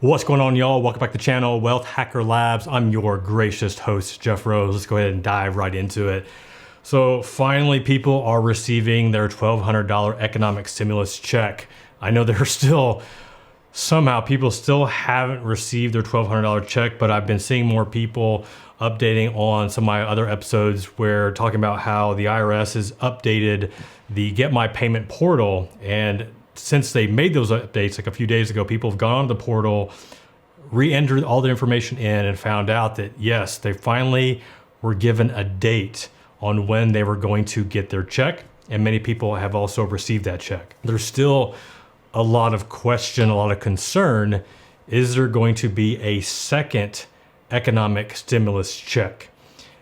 What's going on, y'all? Welcome back to the channel, Wealth Hacker Labs. I'm your gracious host, Jeff Rose. Let's go ahead and dive right into it. So finally, people are receiving their $1,200 economic stimulus check. I know there's still, somehow people still haven't received their $1,200 check, but I've been seeing more people updating on some of my other episodes where talking about how the IRS has updated the Get My Payment portal. And since they made those updates like a few days ago, people have gone on the portal, re-entered all the information in and found out that yes, they finally were given a date on when they were going to get their check. And many people have also received that check. There's still a lot of question, a lot of concern. Is there going to be a second economic stimulus check?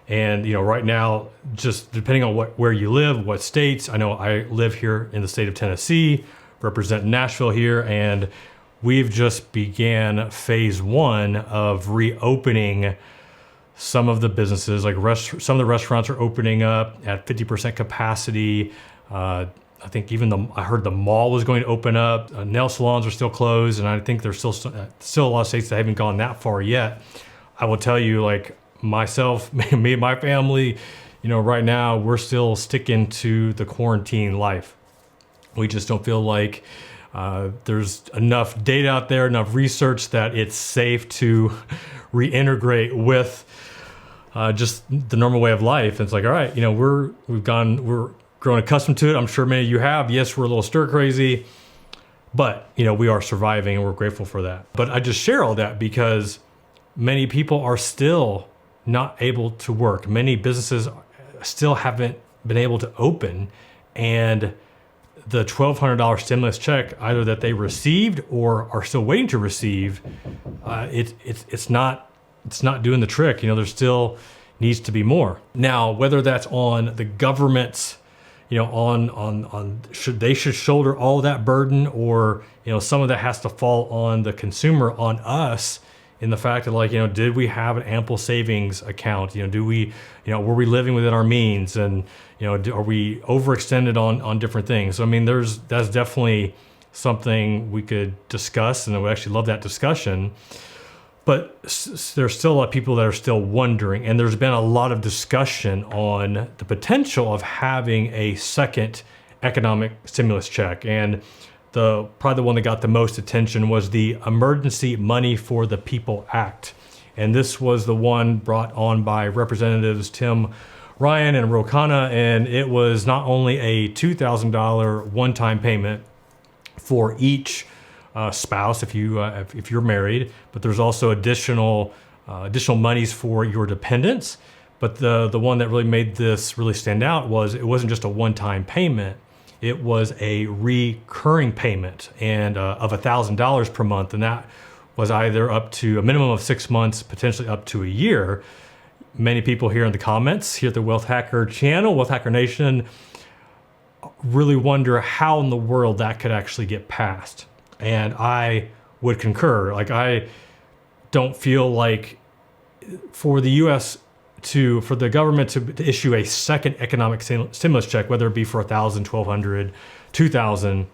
And right now, just depending on where you live, what states, I know I live here in the state of Tennessee, represent Nashville here, and we've just began phase one of reopening some of the businesses. Like some of the restaurants are opening up at 50% capacity. I think even I heard the mall was going to open up. Nail salons are still closed, and I think there's still a lot of states that haven't gone that far yet. I will tell you, like myself, me and my family, right now we're still sticking to the quarantine life. We just don't feel like there's enough data out there, enough research that it's safe to reintegrate with just the normal way of life. And it's like, all right, we're growing accustomed to it. I'm sure many of you have. Yes, we're a little stir crazy, but we are surviving and we're grateful for that. But I just share all that because many people are still not able to work. Many businesses still haven't been able to open, and the $1,200 stimulus check, either that they received or are still waiting to receive, it's not doing the trick. There still needs to be more. Now, whether that's on the government's, they should shoulder all of that burden, or some of that has to fall on the consumer, on us, in the fact that did we have an ample savings account? Were we living within our means? And are we overextended on different things? So, I mean, that's definitely something we could discuss, and I would actually love that discussion. But there's still a lot of people that are still wondering, and there's been a lot of discussion on the potential of having a second economic stimulus check. And probably the one that got the most attention was the Emergency Money for the People Act. And this was the one brought on by Representatives Tim Ryan and Ro Khanna, and it was not only a $2,000 one-time payment for each spouse if you're married, but there's also additional monies for your dependents. But the one that really made this really stand out was it wasn't just a one-time payment. It was a recurring payment and of $1,000 per month, and that was either up to a minimum of 6 months, potentially up to a year. Many people here in the comments, here at the Wealth Hacker channel, Wealth Hacker Nation, really wonder how in the world that could actually get passed. And I would concur. I don't feel like for the U.S. for the government to issue a second economic stimulus check, whether it be for $1,000, $1,200, $2,000,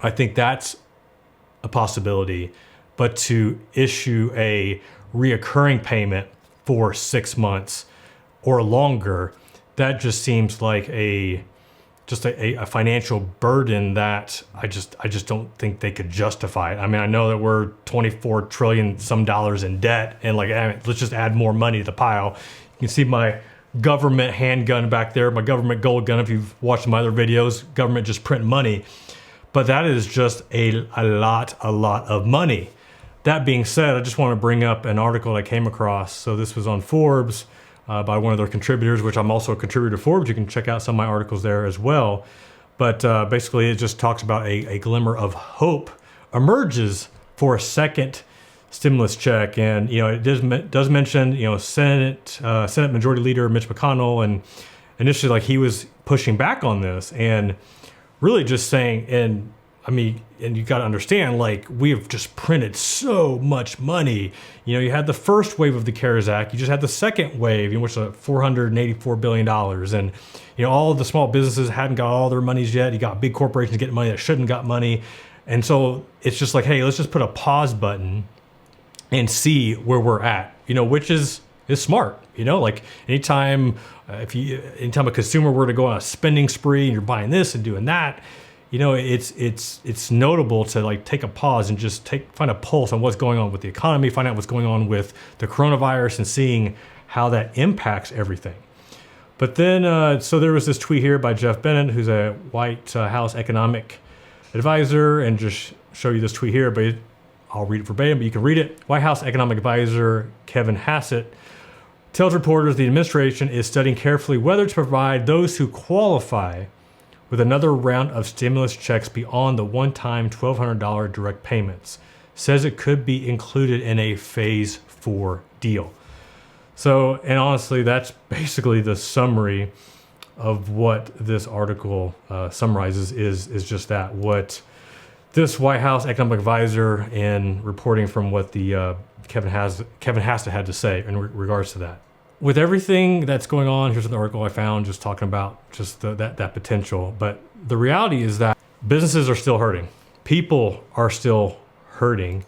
I think that's a possibility. But to issue a reoccurring payment for 6 months or longer, that just seems like a financial burden that I just don't think they could justify it. I mean, I know that we're 24 trillion some dollars in debt, and let's just add more money to the pile. You can see my government handgun back there, my government gold gun. If you've watched my other videos, government just print money, but that is just a lot of money. That being said, I just want to bring up an article I came across. So this was on Forbes by one of their contributors, which I'm also a contributor to Forbes. You can check out some of my articles there as well. But basically, it just talks about a glimmer of hope emerges for a second stimulus check. And it does mention Senate Majority Leader Mitch McConnell, and initially he was pushing back on this and really just saying, and you got to understand, we have just printed so much money. You had the first wave of the CARES Act. You just had the second wave, which was $484 billion. And, all of the small businesses hadn't got all their monies yet. You got big corporations getting money that shouldn't got money. And so it's just like, hey, let's just put a pause button and see where we're at, which is smart. Like anytime anytime a consumer were to go on a spending spree and you're buying this and doing that, it's notable to like take a pause and just find a pulse on what's going on with the economy, find out what's going on with the coronavirus and seeing how that impacts everything. But then, so there was this tweet here by Jeff Bennett, who's a White House economic advisor, and just show you this tweet here, but I'll read it verbatim, but you can read it. White House economic advisor Kevin Hassett tells reporters the administration is studying carefully whether to provide those who qualify with another round of stimulus checks beyond the one-time $1,200 direct payments. Says it could be included in a phase 4 deal. So, and honestly, that's basically the summary of what this article summarizes is just that. What this White House economic advisor and reporting from what the Kevin Hassett had to say in regards to that. With everything that's going on, here's an article I found just talking about just that potential. But the reality is that businesses are still hurting. People are still hurting.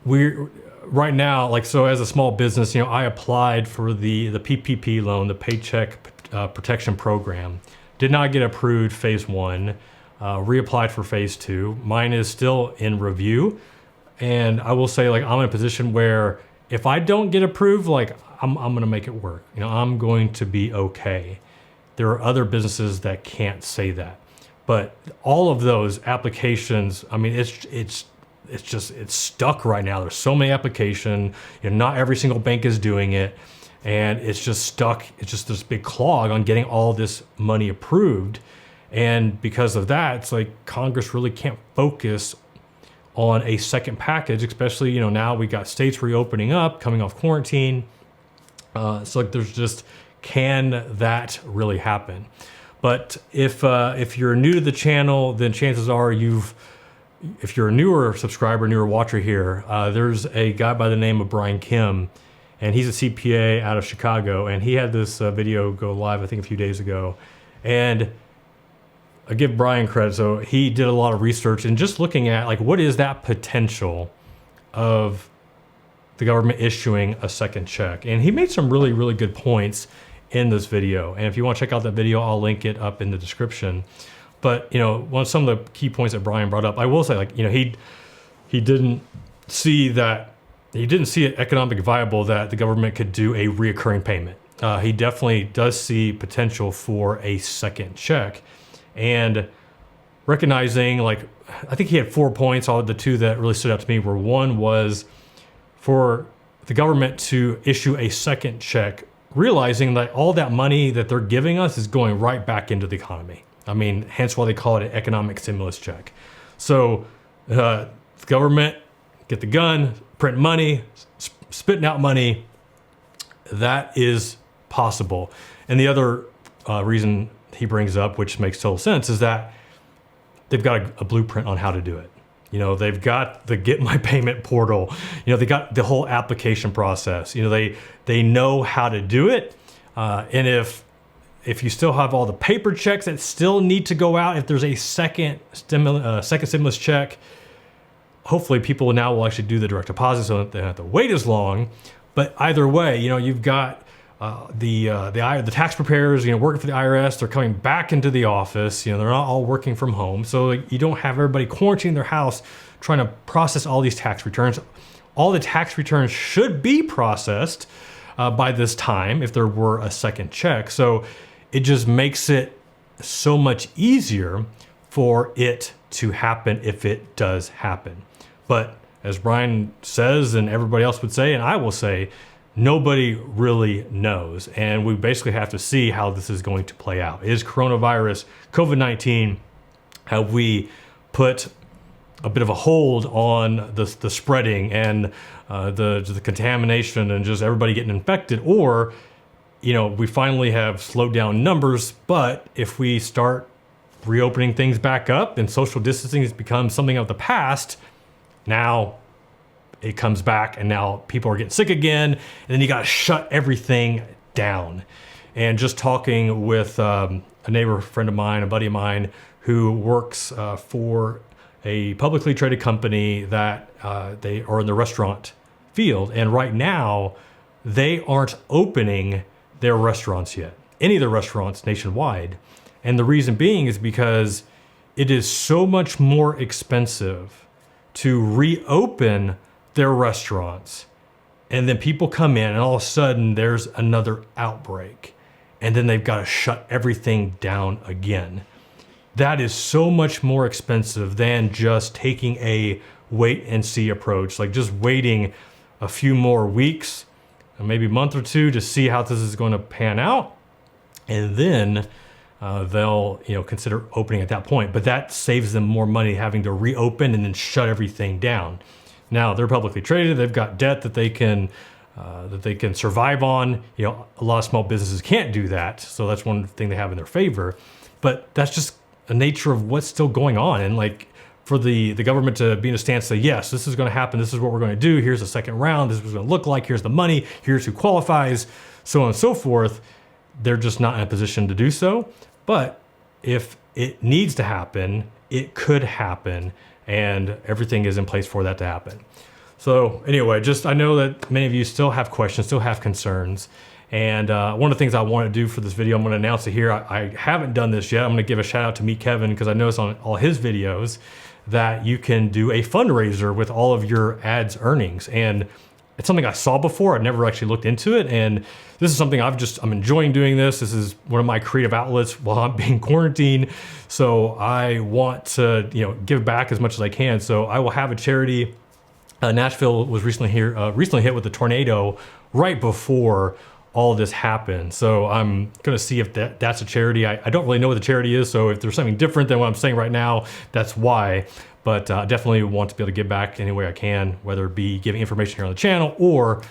Right now, like, so as a small business, I applied for the PPP loan, the Paycheck Protection Program. Did not get approved phase 1, reapplied for phase 2. Mine is still in review. And I will say, like, I'm in a position where if I don't get approved, like, I'm going to make it work. I'm going to be okay. There are other businesses that can't say that. But all of those applications, I mean, it's stuck right now. There's so many applications, not every single bank is doing it, and it's just stuck. It's just this big clog on getting all this money approved. And because of that, it's like Congress really can't focus on a second package, especially, now we got states reopening up, coming off quarantine. So like there's just, can that really happen? But if you're new to the channel, then chances are if you're a newer subscriber, newer watcher here, there's a guy by the name of Brian Kim, and he's a CPA out of Chicago, and he had this video go live, I think a few days ago. And I give Brian credit. So he did a lot of research and just looking at like, what is that potential of the government issuing a second check? And he made some really, really good points in this video. And if you want to check out that video, I'll link it up in the description. But, some of the key points that Brian brought up, I will say, like, he didn't see it economic viable that the government could do a reoccurring payment. He definitely does see potential for a second check. And recognizing, like, I think he had 4 points. All the two that really stood out to me were, one was for the government to issue a second check, realizing that all that money that they're giving us is going right back into the economy. I mean, hence why they call it an economic stimulus check. So the government get the gun, print money, spitting out money. That is possible. And the other reason he brings up, which makes total sense, is that they've got a blueprint on how to do it. They've got the Get My Payment portal. They got the whole application process. They know how to do it. And if you still have all the paper checks that still need to go out, if there's a second stimulus check, hopefully people now will actually do the direct deposit so that they don't have to wait as long. But either way, you've got the tax preparers, working for the IRS. They're coming back into the office. They're not all working from home, so you don't have everybody quarantining their house trying to process all these tax returns. All the tax returns should be processed by this time if there were a second check. So it just makes it so much easier for it to happen if it does happen. But as Brian says, and everybody else would say, and I will say, nobody really knows. And we basically have to see how this is going to play out. Is coronavirus, COVID-19, have we put a bit of a hold on the spreading and the contamination and just everybody getting infected? Or, we finally have slowed down numbers, but if we start reopening things back up and social distancing has become something of the past, now it comes back and now people are getting sick again, and then you got to shut everything down. And just talking with a neighbor friend of mine, a buddy of mine who works for a publicly traded company that they are in the restaurant field. And right now, they aren't opening their restaurants yet, any of their restaurants nationwide. And the reason being is because it is so much more expensive to reopen their restaurants. And then people come in and all of a sudden there's another outbreak. And then they've got to shut everything down again. That is so much more expensive than just taking a wait and see approach, like just waiting a few more weeks, maybe a month or two to see how this is going to pan out. And then they'll consider opening at that point. But that saves them more money having to reopen and then shut everything down. Now they're publicly traded. They've got debt that they can survive on. A lot of small businesses can't do that. So that's one thing they have in their favor. But that's just the nature of what's still going on. And like for the government to be in a stance to say, yes, this is going to happen. This is what we're going to do. Here's the second round. This is what it's going to look like. Here's the money. Here's who qualifies, so on and so forth. They're just not in a position to do so. But if it needs to happen, it could happen. And everything is in place for that to happen. So anyway, I know that many of you still have questions, still have concerns. And one of the things I want to do for this video, I'm going to announce it here. I haven't done this yet. I'm going to give a shout out to Meet Kevin because I noticed on all his videos that you can do a fundraiser with all of your ads earnings. And it's something I saw before. I'd never actually looked into it. And this is something I'm enjoying doing this. This is one of my creative outlets while I'm being quarantined. So I want to, give back as much as I can. So I will have a charity. Nashville was recently hit with a tornado right before all of this happened. So I'm going to see if that's a charity. I don't really know what the charity is. So if there's something different than what I'm saying right now, that's why. But I definitely want to be able to give back any way I can, whether it be giving information here on the channel or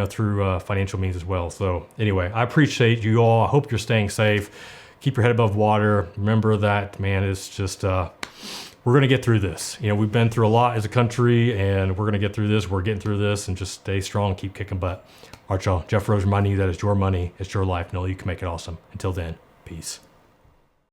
through financial means as well. So anyway, I appreciate you all. I hope you're staying safe. Keep your head above water. Remember that, man, it's just, we're going to get through this. We've been through a lot as a country and we're going to get through this. We're getting through this and just stay strong, keep kicking butt. All right, y'all. Jeff Rose reminding you that it's your money, it's your life. Know you can make it awesome. Until then, peace.